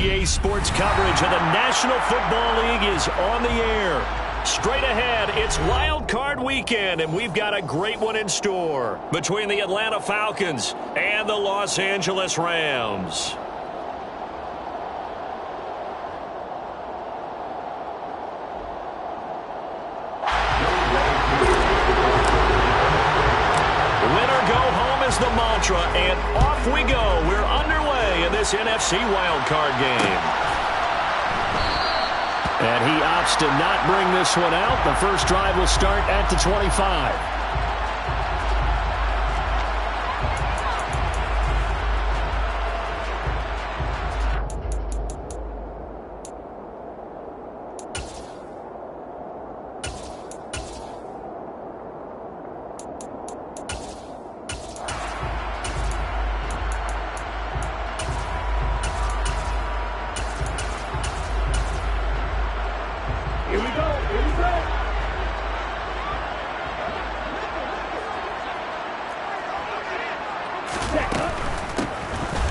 EA Sports coverage of the National Football League is on the air. Straight ahead, it's Wild Card Weekend, and we've got a great one in store between the Atlanta Falcons and the Los Angeles Rams. The mantra, and off we go. We're underway in this NFC wildcard game. And he opts to not bring this one out. The first drive will start at the 25.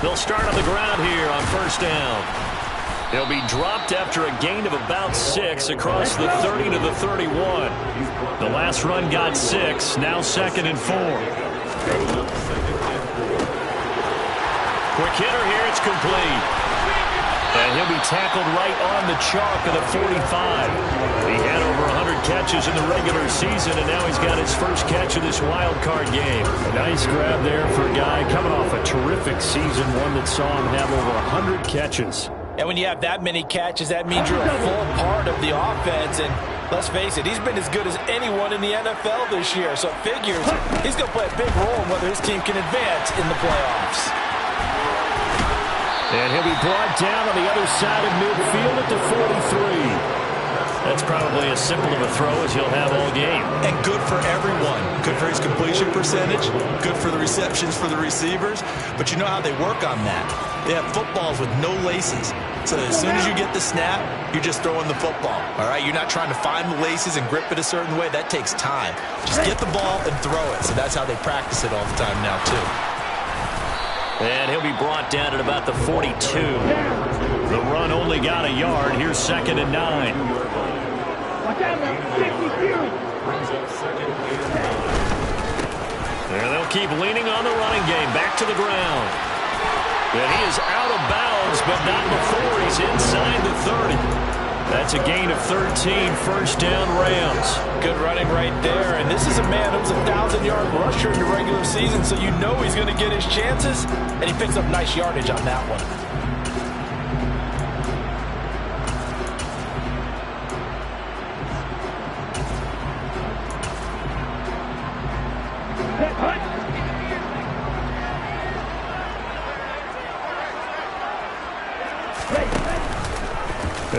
They'll start on the ground here on first down. He'll be dropped after a gain of about 6 across the 30 to the 31. The last run got 6, now 2nd and 4. Quick hitter here, it's complete. And he'll be tackled right on the chalk of the 45. He had over 100 catches in the regular season, and now he's got his first catch of this wild card game. A nice grab there for a guy coming off a terrific season, one that saw him have over 100 catches. And when you have that many catches, that means you're a full part of the offense. And let's face it, he's been as good as anyone in the NFL this year. So it figures he's going to play a big role in whether his team can advance in the playoffs. And he'll be brought down on the other side of midfield at the 43. That's probably as simple of a throw as he'll have all game. And good for everyone. Good for his completion percentage. Good for the receptions for the receivers. But you know how they work on that. They have footballs with no laces. So as soon as you get the snap, you're just throwing the football. All right? You're not trying to find the laces and grip it a certain way. That takes time. Just get the ball and throw it. So that's how they practice it all the time now, too. And he'll be brought down at about the 42. The run only got a yard. Here's 2nd and 9. There they'll keep leaning on the running game. Back to the ground. And he is out of bounds, but not before he's inside the 30. That's a gain of 13, first down Rams. Good running right there. And this is a man who's a 1,000-yard rusher in the regular season, so you know he's going to get his chances. And he picks up nice yardage on that one.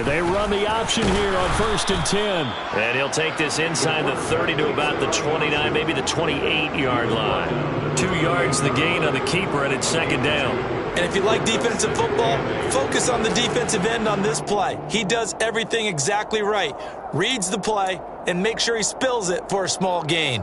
They run the option here on 1st and 10. And he'll take this inside the 30 to about the 29, maybe the 28-yard line. 2 yards the gain on the keeper, and it's 2nd down. And if you like defensive football, focus on the defensive end on this play. He does everything exactly right. Reads the play and makes sure he spills it for a small gain.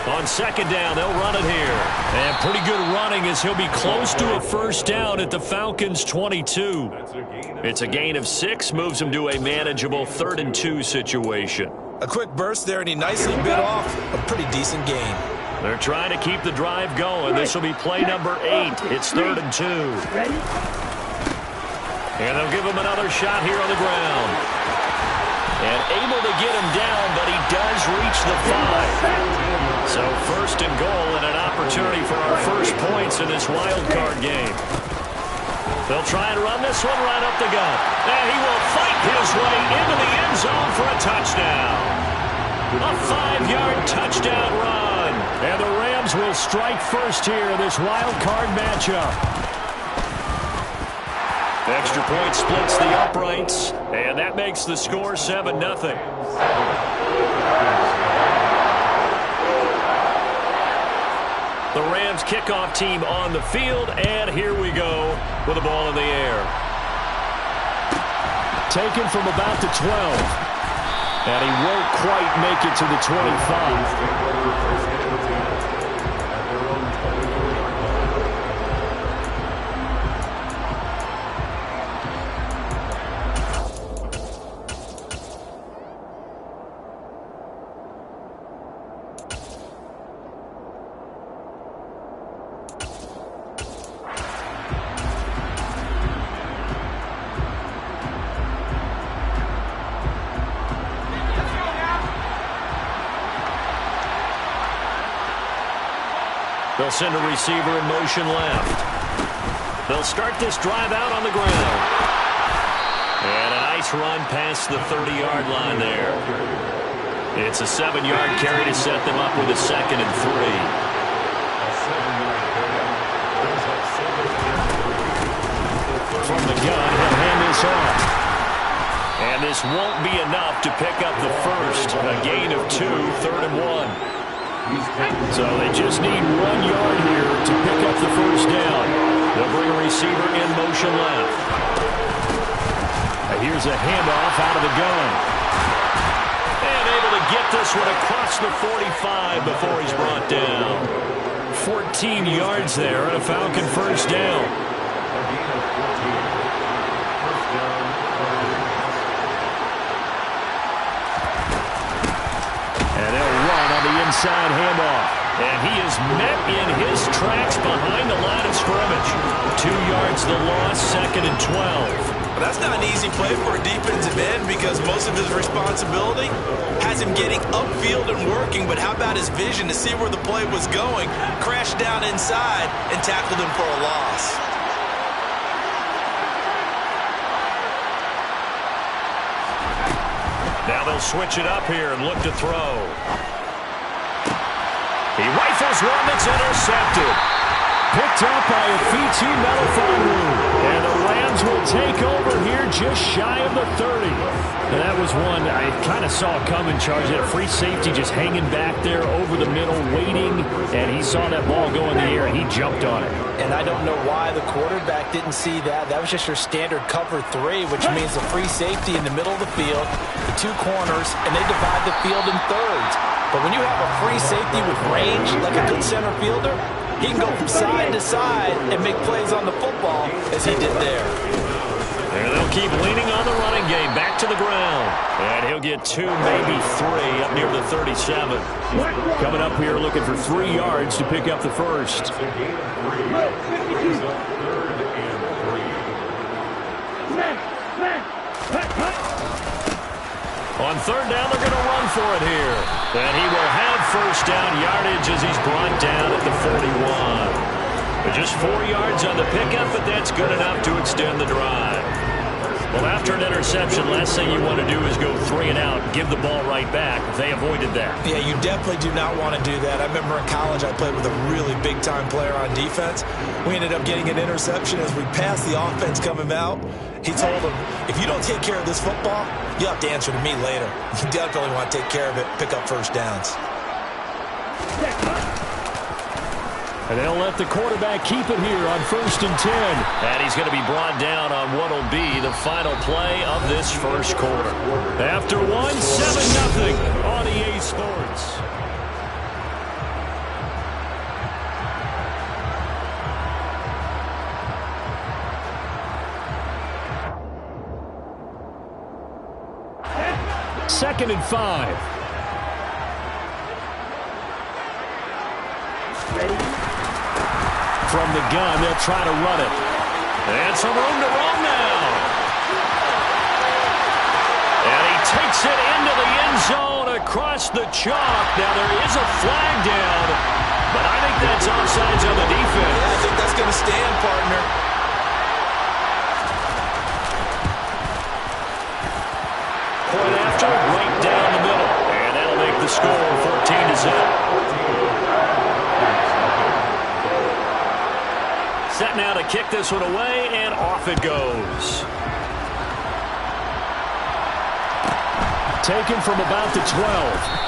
On 2nd down, they'll run it here. And pretty good running as he'll be close to a first down at the Falcons' 22. It's a gain of 6, moves him to a manageable 3rd and 2 situation. A quick burst there, and he nicely bit off a pretty decent gain. They're trying to keep the drive going. This will be play number 8. It's 3rd and 2. And they'll give him another shot here on the ground. And able to get him down, but he does reach the 5. So 1st and goal and an opportunity for our first points in this wild card game. They'll try and run this one right up the gut. And he will fight his way into the end zone for a touchdown. A 5-yard touchdown run. And the Rams will strike first here in this wild card matchup. Extra point splits the uprights, and that makes the score 7-0. The Rams kickoff team on the field, and here we go with the ball in the air. Taken from about the 12. And he won't quite make it to the 25. They'll send a receiver in motion left. They'll start this drive out on the ground. And a nice run past the 30-yard line there. It's a 7-yard carry to set them up with a 2nd and 3. From the gun, he'll hand this off. And this won't be enough to pick up the first. A gain of 2, 3rd and 1. So they just need 1 yard here to pick up the first down. They'll bring a receiver in motion left. And here's a handoff out of the gun. And able to get this one across the 45 before he's brought down. 14 yards there and a Falcon first down. And they'll run on the inside handoff. And he is met in his tracks behind the line of scrimmage. 2 yards the loss, 2nd and 12. Well, that's not an easy play for a defensive end because most of his responsibility has him getting upfield and working. But how about his vision to see where the play was going, crashed down inside, and tackled him for a loss. Now they'll switch it up here and look to throw. He rifles one that's intercepted. Picked up by a Fitu Melifonwu. And the Rams will take over here just shy of the 30. And that was one I kind of saw coming, Charge. Had a free safety just hanging back there over the middle, waiting. And he saw that ball go in the air, and he jumped on it. And I don't know why the quarterback didn't see that. That was just your standard cover 3, which means a free safety in the middle of the field, the 2 corners, and they divide the field in thirds. But when you have a free safety with range, like a good center fielder, he can go from side to side and make plays on the football as he did there. And they'll keep leaning on the running game, back to the ground. And he'll get 2, maybe 3 up near the 37. Coming up here looking for 3 yards to pick up the first. On 3rd down, they're going to run for it here. And he will have first down yardage as he's brought down at the 41. But just 4 yards on the pickup, but that's good enough to extend the drive. Well, after an interception, last thing you want to do is go 3 and out, give the ball right back. They avoided that. Yeah, you definitely do not want to do that. I remember in college I played with a really big-time player on defense. We ended up getting an interception as we passed the offense coming out. He told him, if you don't take care of this football, you'll have to answer to me later. You definitely want to take care of it, pick up first downs. And they'll let the quarterback keep it here on 1st and 10. And he's going to be brought down on what will be the final play of this first quarter. After 1, 7-0 on EA Sports. Second and 5. From the gun, they'll try to run it. And some room to roam now. And he takes it into the end zone across the chalk. Now there is a flag down, but I think that's offsides on the defense. Yeah, I think that's going to stand, partner. Point after, right down the middle. And that'll make the score 14-0. Set now to kick this one away, and off it goes. Taken from about the 12.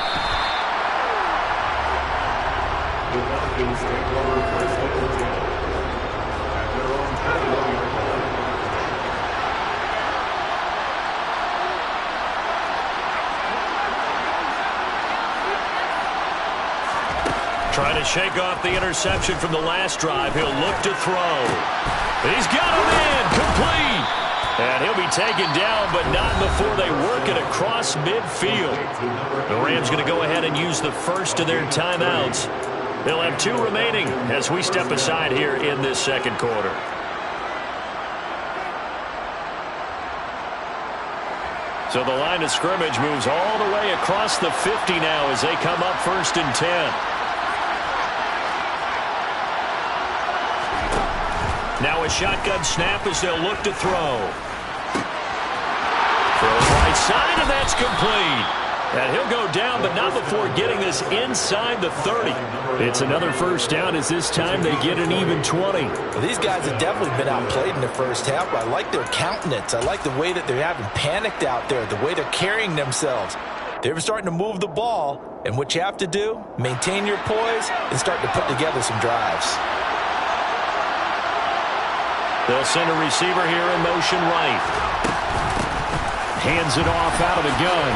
Trying to shake off the interception from the last drive. He'll look to throw. He's got him in. Complete. And he'll be taken down, but not before they work it across midfield. The Rams going to go ahead and use the first of their timeouts. They'll have 2 remaining as we step aside here in this second quarter. So the line of scrimmage moves all the way across the 50 now as they come up 1st and 10. Now a shotgun snap as they'll look to throw. Throws right side, and that's complete. And he'll go down, but not before getting this inside the 30. It's another first down as this time they get an even 20. Well, these guys have definitely been outplayed in the first half, but I like their countenance. I like the way that they're having panicked out there, the way they're carrying themselves. They're starting to move the ball, and what you have to do, maintain your poise and start to put together some drives. They'll send a receiver here in motion right. Hands it off out of the gun.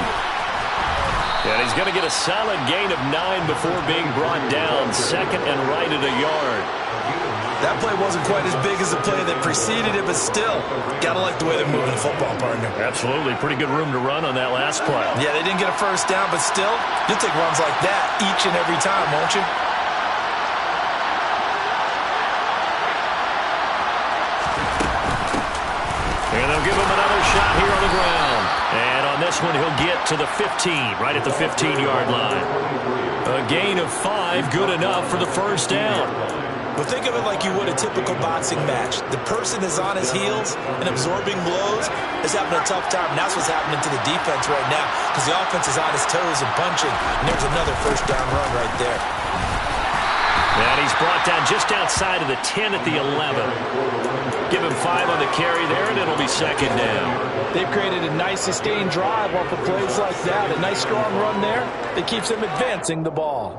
And he's going to get a solid gain of 9 before being brought down. 2nd and right at a yard. That play wasn't quite as big as the play that preceded it, but still, got to like the way they're moving the football, partner. Absolutely. Pretty good room to run on that last play. Yeah, they didn't get a first down, but still, you'll take runs like that each and every time, won't you? And they'll give him another shot here on the ground. And on this one, he'll get to the 15, right at the 15-yard line. A gain of 5, good enough for the first down. But think of it like you would a typical boxing match. The person is on his heels and absorbing blows is having a tough time. And that's what's happening to the defense right now because the offense is on his toes and punching. And there's another first down run right there. And he's brought down just outside of the 10 at the 11. Give him 5 on the carry there, and it'll be 2nd down. They've created a nice sustained drive off of plays like that. A nice strong run there that keeps them advancing the ball.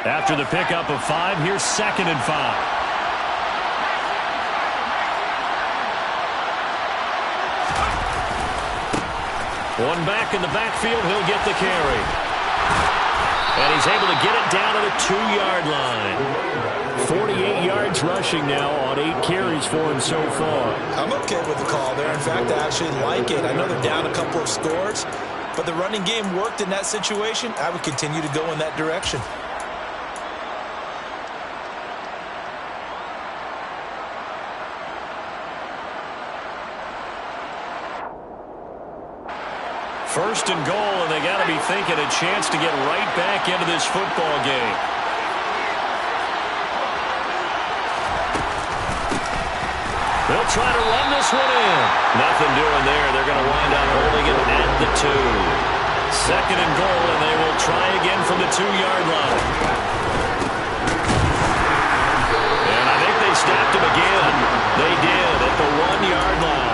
After the pickup of 5, here's 2nd and 5. One back in the backfield, he'll get the carry. And he's able to get it down to the 2-yard line. 48 yards rushing now on 8 carries for him so far. I'm okay with the call there. In fact, I actually like it. I know they're down a couple of scores, but the running game worked in that situation. I would continue to go in that direction. First and goal, and they got to be thinking a chance to get right back into this football game. They'll try to run this one in. Nothing doing there. They're going to wind up holding it at the 2. 2nd and goal, and they will try again from the 2-yard line. And I think they stopped him again. They did at the 1-yard line.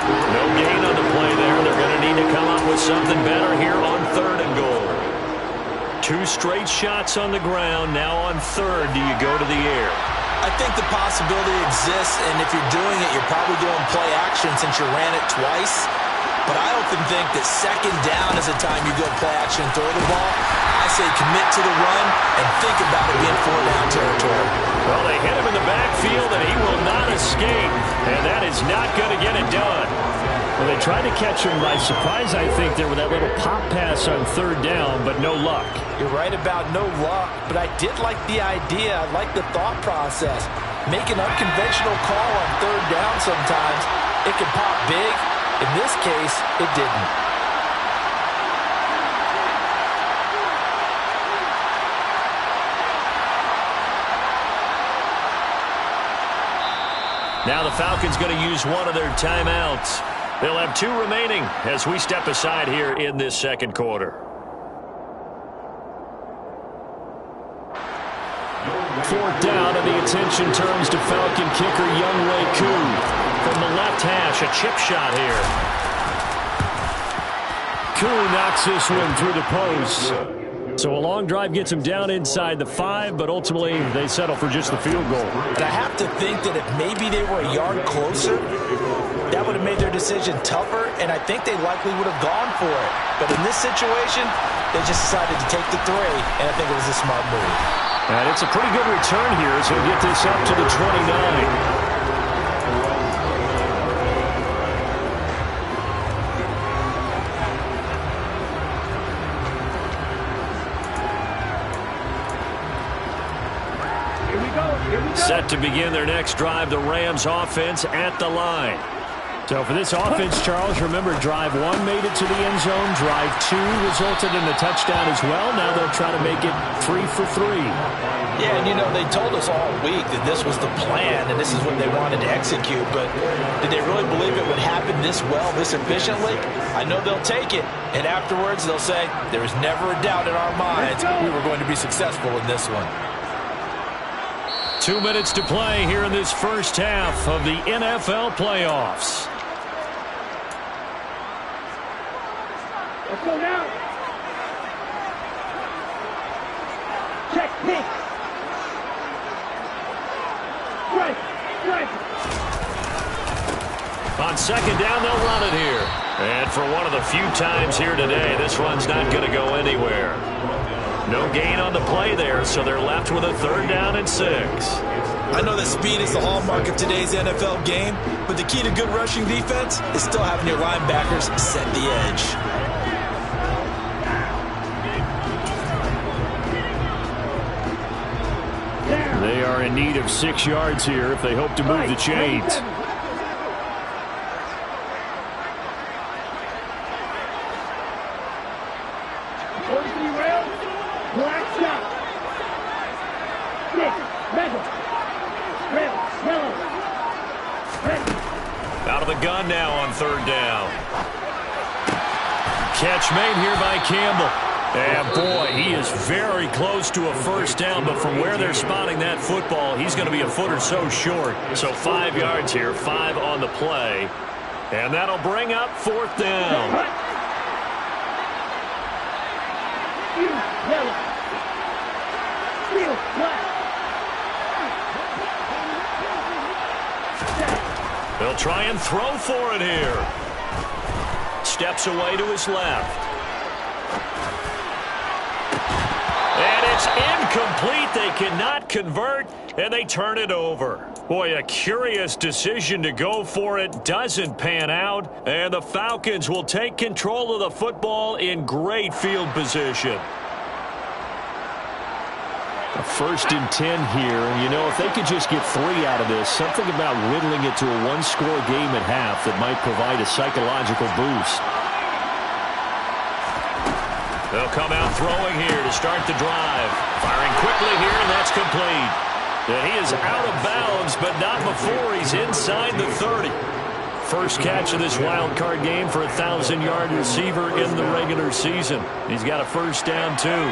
No gain on the play there. They're going to need to come up with something better here on 3rd and goal. 2 straight shots on the ground. Now on 3rd, do you go to the air? I think the possibility exists, and if you're doing it, you're probably going play action since you ran it twice. But I often think that 2nd down is the time you go play action and throw the ball. I say commit to the run and think about it being 4-down territory. Well, they hit him in the backfield, and he will not escape. And that is not going to get it done. Well, they tried to catch him by surprise, I think, there with that little pop pass on 3rd down, but no luck. You're right about no luck, but I did like the idea. I like the thought process. Make an unconventional call on 3rd down sometimes. It can pop big. In this case, it didn't. Now the Falcons going to use one of their timeouts. They'll have 2 remaining as we step aside here in this second quarter. 4th down, and the attention turns to Falcon kicker Younghoe Koo. From the left hash, a chip shot here. Koo knocks this one through the post. So a long drive gets him down inside the 5, but ultimately they settle for just the field goal. But I have to think that if maybe they were a yard closer, that would have made their decision tougher, and I think they likely would have gone for it. But in this situation, they just decided to take the 3, and I think it was a smart move. And it's a pretty good return here as he'll get this up to the 29. Set to begin their next drive, the Rams offense at the line. So for this offense, Charles, remember drive 1 made it to the end zone. Drive 2 resulted in a touchdown as well. Now they'll try to make it 3 for 3. Yeah, and you know, they told us all week that this was the plan and this is what they wanted to execute. But did they really believe it would happen this well, this efficiently? I know they'll take it. And afterwards, they'll say, there was never a doubt in our minds we were going to be successful in this one. 2 minutes to play here in this first half of the NFL playoffs. Let's go now. Check, pick. Right. On second down, they'll run it here. And for one of the few times here today, this run's not going to go anywhere. No gain on the play there, so they're left with a 3rd down and 6. I know that speed is the hallmark of today's NFL game, but the key to good rushing defense is still having your linebackers set the edge. They are in need of 6 yards here if they hope to move the chains. Out of the gun now on 3rd down. Catch made here by Campbell. And boy, he is very close to a 1st down, but from where they're spotting that football, he's going to be a foot or so short. So 5 yards here, 5 on the play. And that'll bring up 4th down. They'll try and throw for it here. Steps away to his left. And it's incomplete. They cannot convert, and they turn it over. Boy, a curious decision to go for it. Doesn't pan out, and the Falcons will take control of the football in great field position. A 1st and 10 here. You know, if they could just get 3 out of this, something about whittling it to a 1-score game at half that might provide a psychological boost. They'll come out throwing here to start the drive. Firing quickly here, and that's complete. And he is out of bounds, but not before he's inside the 30. First catch of this wild card game for a 1,000-yard receiver in the regular season. He's got a 1st down, too.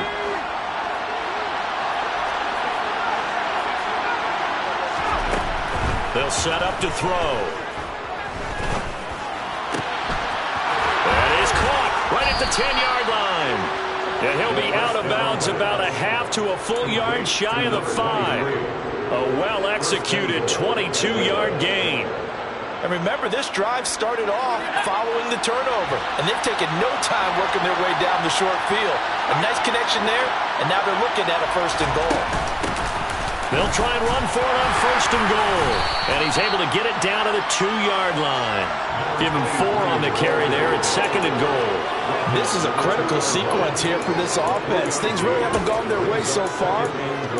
They'll set up to throw. That is caught right at the 10-yard line. And he'll be out of bounds about a half to a full yard shy of the 5. A well-executed 22-yard gain. And remember, this drive started off following the turnover, and they've taken no time working their way down the short field. A nice connection there, and now they're looking at a 1st and goal. They'll try and run for it on 1st and goal. And he's able to get it down to the 2-yard line. Give him 4 on the carry there at 2nd and goal. This is a critical sequence here for this offense. Things really haven't gone their way so far.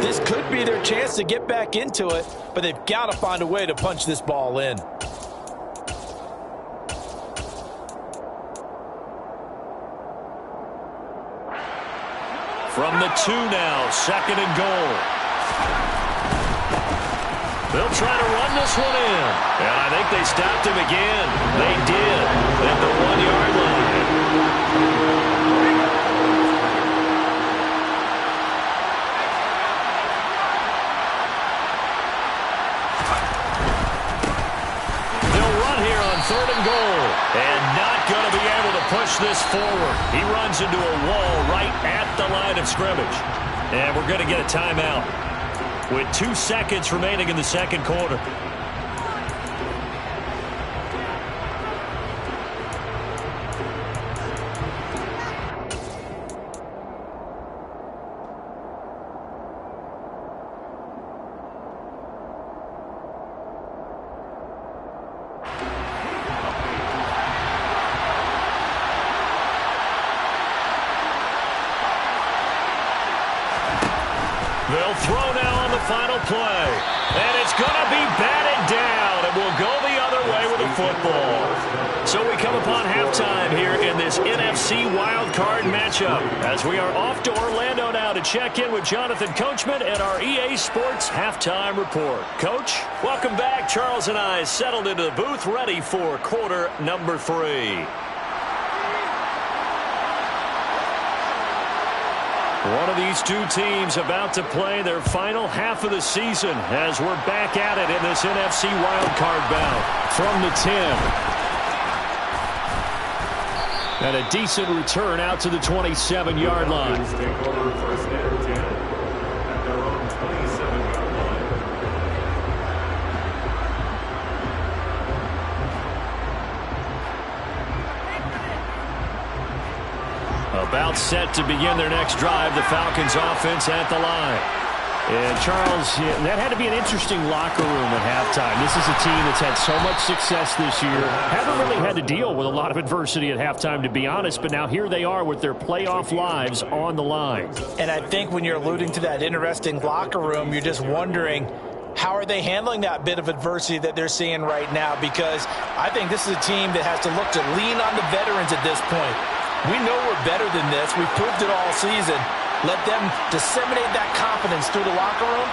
This could be their chance to get back into it, but they've got to find a way to punch this ball in. From the 2 now, 2nd and goal. They'll try to run this one in. And I think they stopped him again. They did at the 1-yard line. They'll run here on 3rd and goal. And not going to be able to push this forward. He runs into a wall right at the line of scrimmage. And we're going to get a timeout with 2 seconds remaining in the 2nd quarter. They'll throw now on the final play. And it's going to be batted down. And will go the other way with the football. So we come upon halftime here in this NFC wildcard matchup. As we are off to Orlando now to check in with Jonathan Coachman and our EA Sports halftime report. Coach, welcome back. Charles and I settled into the booth ready for quarter number 3. One of these two teams about to play their final half of the season as we're back at it in this NFC wildcard bout from the 10. And a decent return out to the 27-yard line. About set to begin their next drive, the Falcons offense at the line. And Charles, that had to be an interesting locker room at halftime. This is a team that's had so much success this year. Haven't really had to deal with a lot of adversity at halftime, to be honest, but now here they are with their playoff lives on the line. And I think when you're alluding to that interesting locker room, you're just wondering, how are they handling that bit of adversity that they're seeing right now? Because I think this is a team that has to look to lean on the veterans at this point. We know we're better than this. We've proved it all season. Let them disseminate that confidence through the locker room.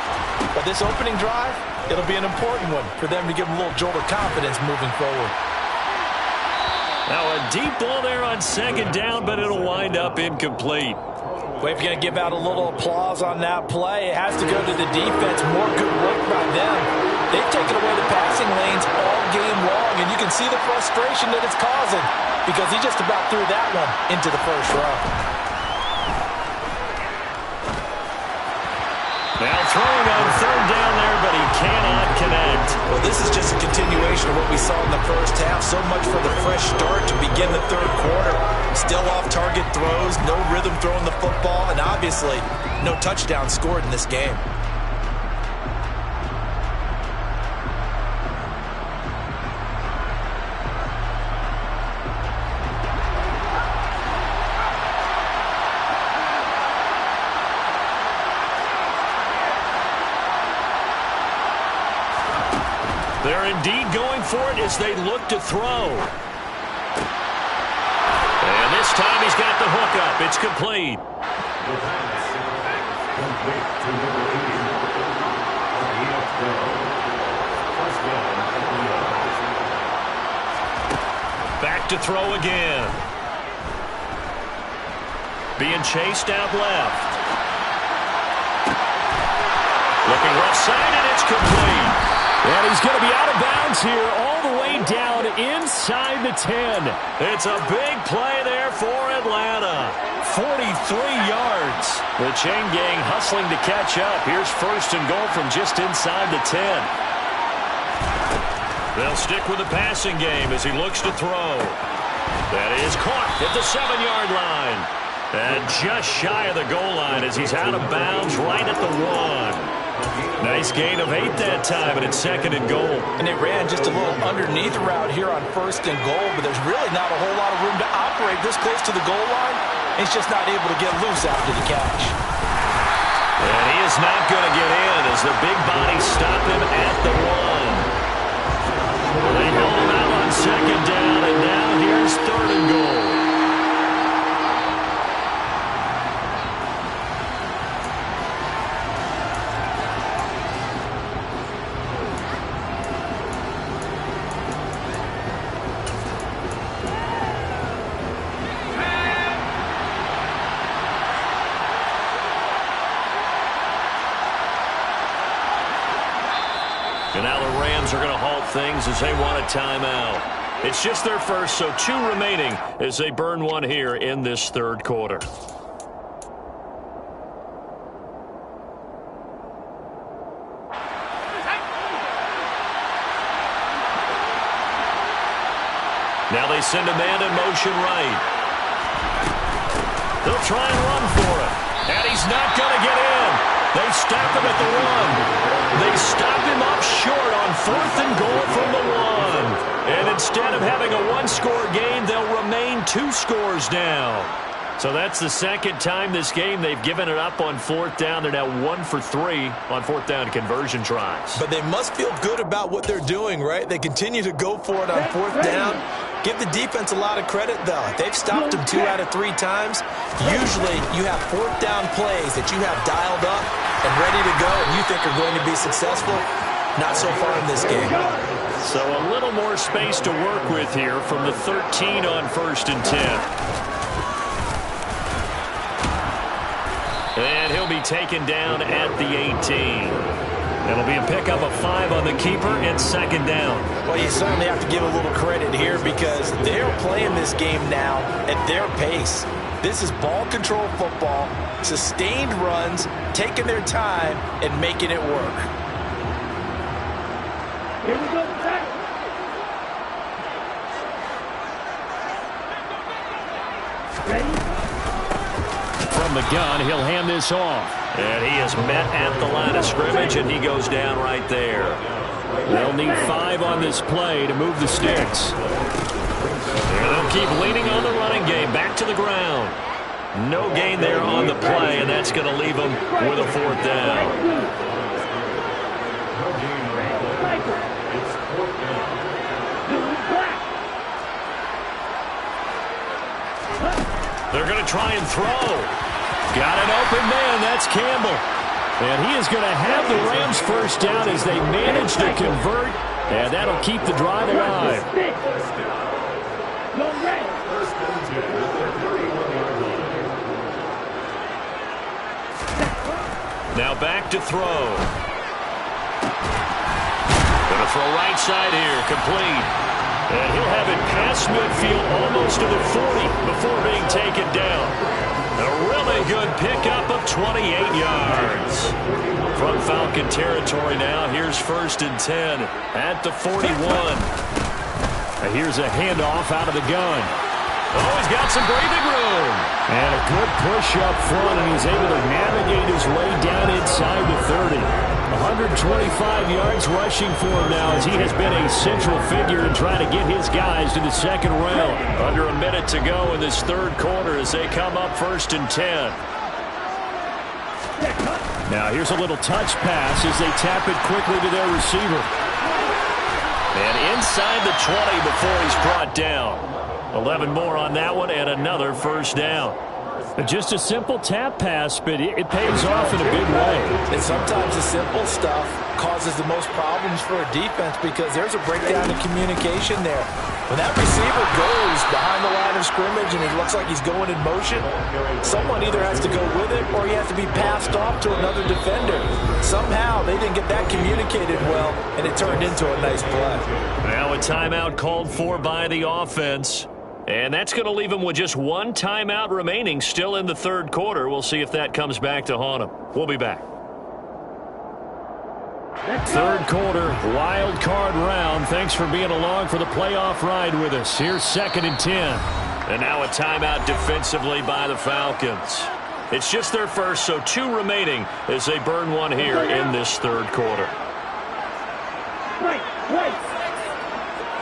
But this opening drive, it'll be an important one for them to give them a little jolt of confidence moving forward. Now a deep ball there on second down, but it'll wind up incomplete. Well, if you're going to give out a little applause on that play, it has to go to the defense. More good work by them. They've taken away the passing lanes all game long, and you can see the frustration that it's causing because he just about threw that one into the first row. Now throwing on third down there, but he cannot connect. Well, this is just a continuation of what we saw in the first half. So much for the fresh start to begin the third quarter. Still off-target throws, no rhythm throwing the football, and obviously no touchdown scored in this game. They're indeed going for it as they look to throw. And this time he's got the hook up. It's complete. Back to throw again. Being chased out left. Looking left side, and it's complete. And he's going to be out of bounds here all the way down inside the 10. It's a big play there for Atlanta. 43 yards. The chain gang hustling to catch up. Here's first and goal from just inside the 10. They'll stick with the passing game as he looks to throw. That is caught at the 7-yard line. And just shy of the goal line as he's out of bounds right at the 1. Nice gain of 8 that time, and it's second and goal. And they ran just a little underneath route here on first and goal, but there's really not a whole lot of room to operate this close to the goal line. He's just not able to get loose after the catch. And he is not going to get in as the big bodies stop him at the 1. They held him out on second down, and now here's third and goal. And now the Rams are going to halt things as they want a timeout. It's just their first, so 2 remaining as they burn one here in this third quarter. Now they send a man in motion right. They'll try and run for it. And he's not going to get in. They stop him at the 1. They stop him up short on fourth and goal from the 1. And instead of having a 1-score game, they'll remain 2 scores down. So that's the second time this game they've given it up on fourth down. They're now 1 for 3 on fourth down conversion tries. But they must feel good about what they're doing, right? They continue to go for it on fourth down. Give the defense a lot of credit, though. They've stopped them 2 out of 3 times. Usually you have fourth down plays that you have dialed up and ready to go and you think are going to be successful. Not so far in this game. So a little more space to work with here from the 13 on 1st and 10. And he'll be taken down at the 18. It'll be a pickup of 5 on the keeper and 2nd down. Well, you certainly have to give a little credit here because they're playing this game now at their pace. This is ball control football, sustained runs, taking their time, and making it work. Here we go, back. Ready? From the gun, he'll hand this off. And he is met at the line of scrimmage, and he goes down right there. They'll need 5 on this play to move the sticks. And they'll keep leaning on the running game. Back to the ground. No gain there on the play, and that's going to leave them with a 4th down. They're going to try and throw. Got an open man. That's Campbell. And he is going to have the Rams first down as they manage to convert. And that'll keep the drive alive. Now back to throw. Going to throw right side here. Complete. And he'll have it past midfield almost to the 40 before being taken down. A really good pickup of 28 yards. From Falcon territory now. Here's 1st and 10 at the 41. Here's a handoff out of the gun. Oh, he's got some breathing room. And a good push up front, and he's able to navigate his way down inside the 30. 125 yards rushing for him now as he has been a central figure in trying to get his guys to the 2nd round. Under a minute to go in this 3rd quarter as they come up 1st and 10. Now here's a little touch pass as they tap it quickly to their receiver. And inside the 20 before he's brought down. 11 more on that one and another 1st down. Just a simple tap pass, but it pays off in a big way. And sometimes the simple stuff causes the most problems for a defense because there's a breakdown in communication there. When that receiver goes behind the line of scrimmage and it looks like he's going in motion, someone either has to go with it or he has to be passed off to another defender. Somehow they didn't get that communicated well, and it turned into a nice play. Now a timeout called for by the offense. And that's going to leave him with just 1 timeout remaining still in the 3rd quarter. We'll see if that comes back to haunt him. We'll be back. 3rd quarter, wild card round. Thanks for being along for the playoff ride with us. Here's 2nd and 10. And now a timeout defensively by the Falcons. It's just their first, so 2 remaining as they burn 1 here in this 3rd quarter. White,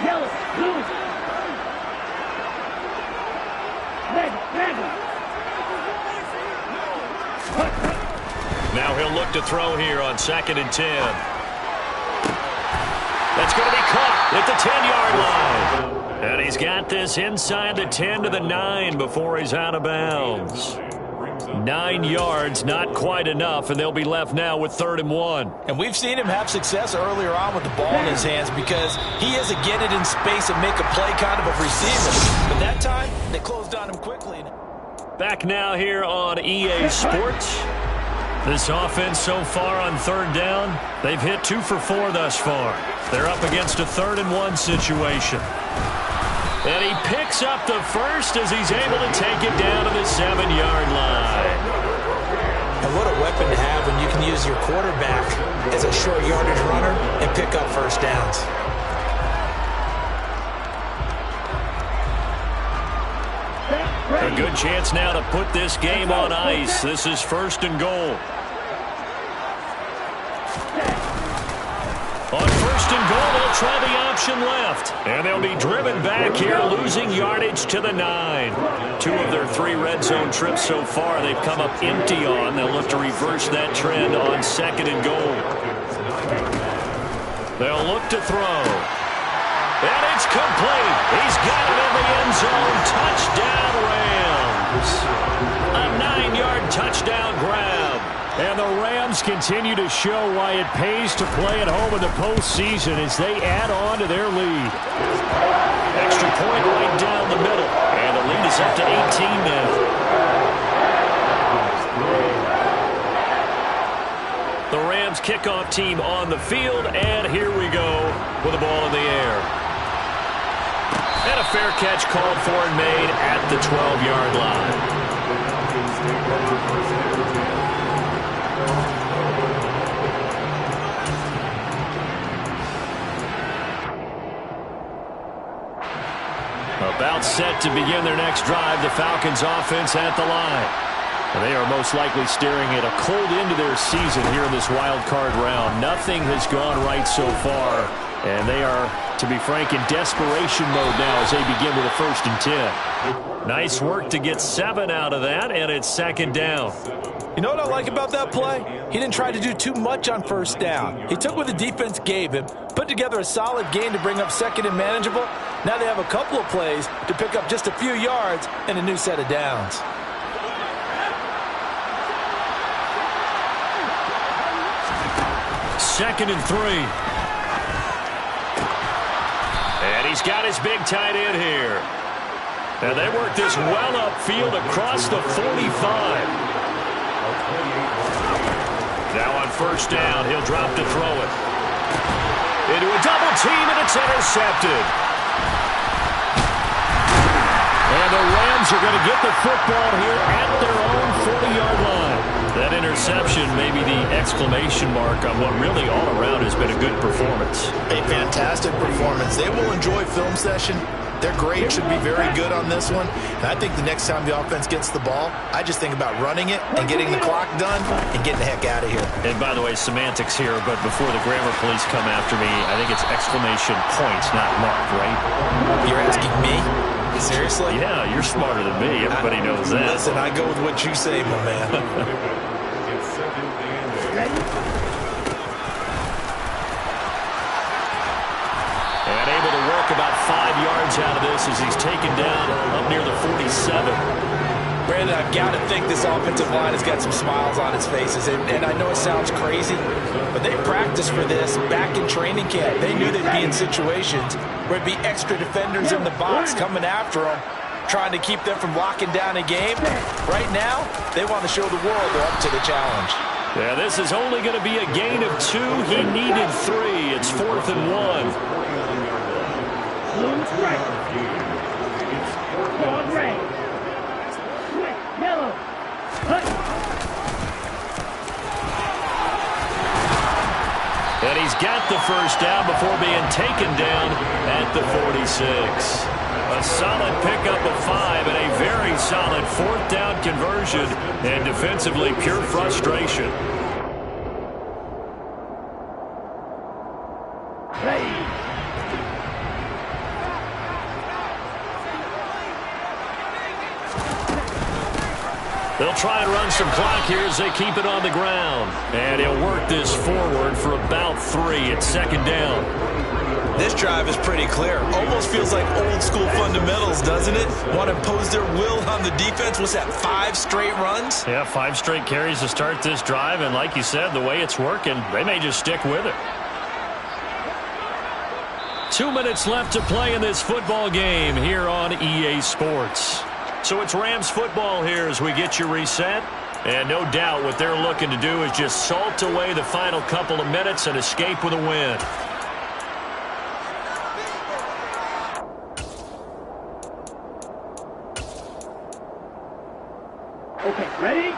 yellow, blue. Now he'll look to throw here on 2nd and 10. That's going to be caught at the 10-yard line. And he's got this inside the 10 to the 9 before he's out of bounds. 9 yards, not quite enough, and they'll be left now with 3rd and 1. And we've seen him have success earlier on with the ball in his hands because he has to get it in space and make a play kind of a receiver. But that time, they closed on him quickly. Back now here on EA Sports. This offense so far on 3rd down, they've hit 2 for 4 thus far. They're up against a 3rd and 1 situation. And he picks up the first as he's able to take it down to the 7-yard line. And what a weapon to have when you can use your quarterback as a short yardage runner and pick up first downs. A good chance now to put this game on ice. This is 1st and goal. On 1st first and goal. They'll try the option left. And they'll be driven back here, losing yardage to the 9. 2 of their 3 red zone trips so far they've come up empty on. They'll look to reverse that trend on second and goal. They'll look to throw. And it's complete. He's got it in the end zone. Touchdown, Rams. A 9-yard touchdown grab. And the Rams continue to show why it pays to play at home in the postseason as they add on to their lead. Extra point right down the middle. And the lead is up to 18 now. The Rams kickoff team on the field, and here we go with the ball in the air. And a fair catch called for and made at the 12-yard line. About set to begin their next drive, the Falcons offense at the line. And they are most likely staring at a cold end to their season here in this wild card round. Nothing has gone right so far, and they are, to be frank, in desperation mode now as they begin with a 1st and 10. Nice work to get 7 out of that, and it's 2nd down. You know what I like about that play? He didn't try to do too much on 1st down. He took what the defense gave him, put together a solid game to bring up 2nd and manageable. Now they have a couple of plays to pick up just a few yards and a new set of downs. Second and 3. And he's got his big tight end here. And they work this well upfield across the 45. Now on 1st down, he'll drop to throw it. Into a double team, and it's intercepted. And the Rams are going to get the football here at their own 40-yard line. That interception may be the exclamation mark on what really all around has been a good performance. A fantastic performance. They will enjoy film session. Their grade should be very good on this one. And I think the next time the offense gets the ball, I just think about running it and getting the clock done and getting the heck out of here. And by the way, semantics here, but before the grammar police come after me, I think it's exclamation points, not mark, right? You're asking me? Seriously? Yeah, you're smarter than me. Everybody knows that. Listen, I go with what you say, my man. And able to work about 5 yards out of this as he's taken down up near the 47. Brandon, I've got to think this offensive line has got some smiles on its faces. And I know it sounds crazy, but they practiced for this back in training camp. They knew they'd be in situations where it'd be extra defenders in the box coming after them, trying to keep them from locking down a game. Right now, they want to show the world they're up to the challenge. Yeah, this is only going to be a gain of 2. He needed 3. It's 4th and 1. Blue, right. Ball, red. Yellow. And he's got the 1st down before being taken down at the 46. A solid pickup of 5 and a very solid 4th down conversion, and defensively pure frustration. They'll try and run some clock here as they keep it on the ground. And he'll work this forward for about 3 at 2nd down. This drive is pretty clear. Almost feels like old school fundamentals, doesn't it? Want to impose their will on the defense. What's that, 5 straight runs? Yeah, 5 straight carries to start this drive. And like you said, the way it's working, they may just stick with it. 2 minutes left to play in this football game here on EA Sports. So it's Rams football here as we get you reset. And no doubt what they're looking to do is just salt away the final couple of minutes and escape with a win. Okay, ready?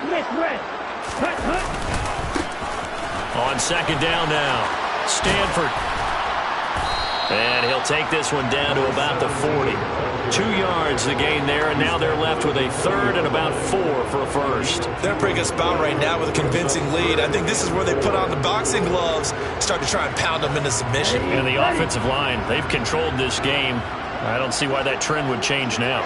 Miss red. Cut. On 2nd down now, Stanford. And he'll take this one down to about the 40. 2 yards the gain there, and now they're left with a third and about 4 for a first. They're in a pretty good spot right now with a convincing lead. I think this is where they put on the boxing gloves, start to try and pound them into submission. And the offensive line, they've controlled this game. I don't see why that trend would change now.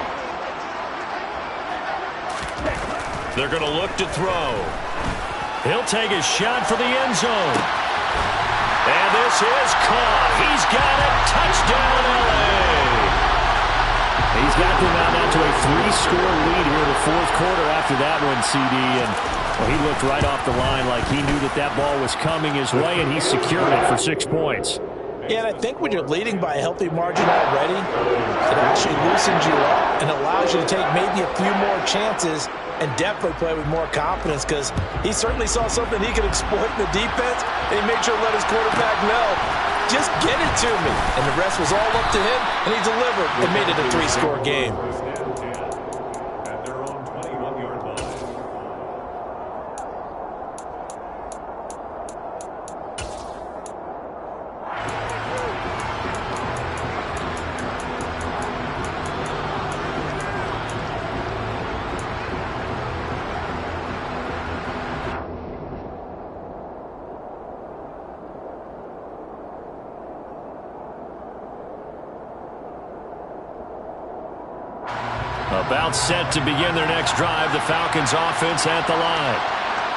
They're going to look to throw. He'll take a shot for the end zone. And this is caught. He's got it. Touchdown, L.A. He's got them out to a 3-score lead here in the fourth quarter after that one, CD. And well, he looked right off the line like he knew that ball was coming his way, and he secured it for 6 points. Yeah, and I think when you're leading by a healthy margin already, it actually loosens you up and allows you to take maybe a few more chances and definitely play with more confidence, because he certainly saw something he could exploit in the defense, and he made sure to let his quarterback know, just get it to me. And the rest was all up to him, and he delivered and made it a 3-score game. About set to begin their next drive, the Falcons offense at the line.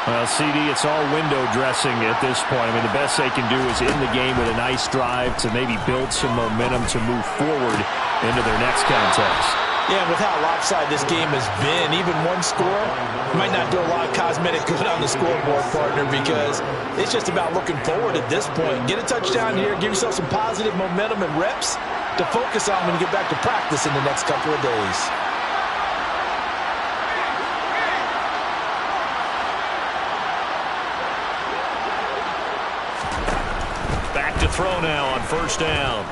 Well, CD, it's all window dressing at this point. I mean, the best they can do is in the game with a nice drive to maybe build some momentum to move forward into their next contest. Yeah, with how lopsided this game has been, even one score might not do a lot of cosmetic good on the scoreboard, partner, because it's just about looking forward at this point. Get a touchdown here, give yourself some positive momentum and reps to focus on when you get back to practice in the next couple of days. Back to throw now on first down.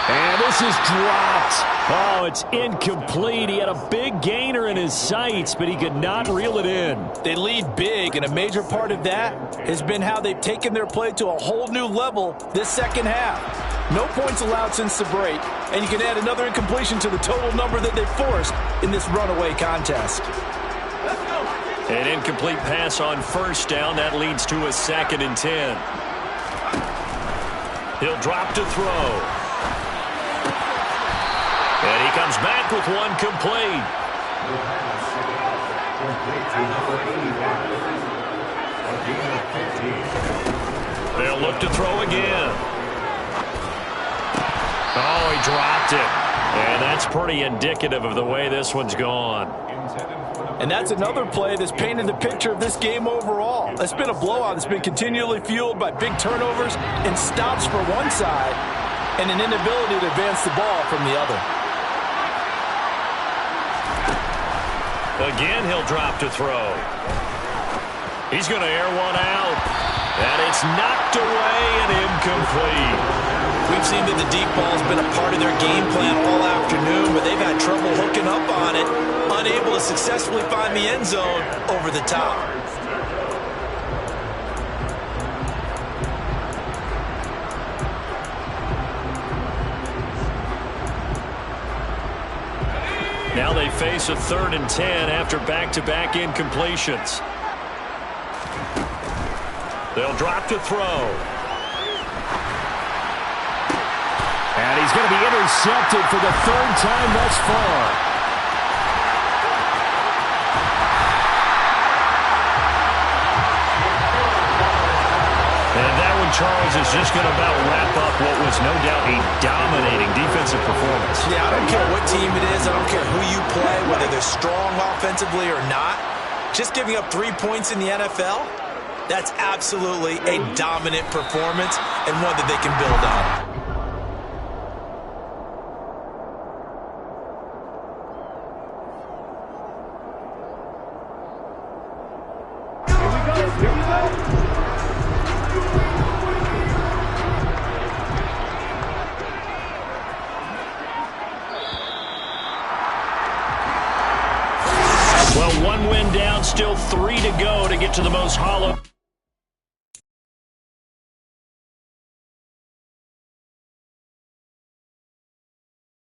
And this is dropped. Oh, it's incomplete. He had a big gainer in his sights, but he could not reel it in. They lead big, and a major part of that has been how they've taken their play to a whole new level this second half. No points allowed since the break, and you can add another incompletion to the total number that they forced in this runaway contest. An incomplete pass on first down. That leads to a 2nd and 10. He'll drop to throw. And he comes back with one complete. They'll look to throw again. Oh, he dropped it. And that's pretty indicative of the way this one's gone. And that's another play that's painted the picture of this game overall. It's been a blowout that's been continually fueled by big turnovers and stops for one side and an inability to advance the ball from the other. Again, he'll drop to throw. He's going to air one out. And it's knocked away and incomplete. We've seen that the deep ball's been a part of their game plan all afternoon, but they've had trouble hooking up on it, unable to successfully find the end zone over the top. Now they face a 3rd and 10 after back-to-back incompletions. They'll drop to throw. And he's going to be intercepted for the 3rd time thus far. And that one, Charles, is just going to about wrap up what was no doubt a dominating defensive performance. Yeah, I don't care what team it is. I don't care who you play, whether they're strong offensively or not. Just giving up 3 points in the NFL, that's absolutely a dominant performance and one that they can build on. Well, 1 win down, still 3 to go to get to the most hollow.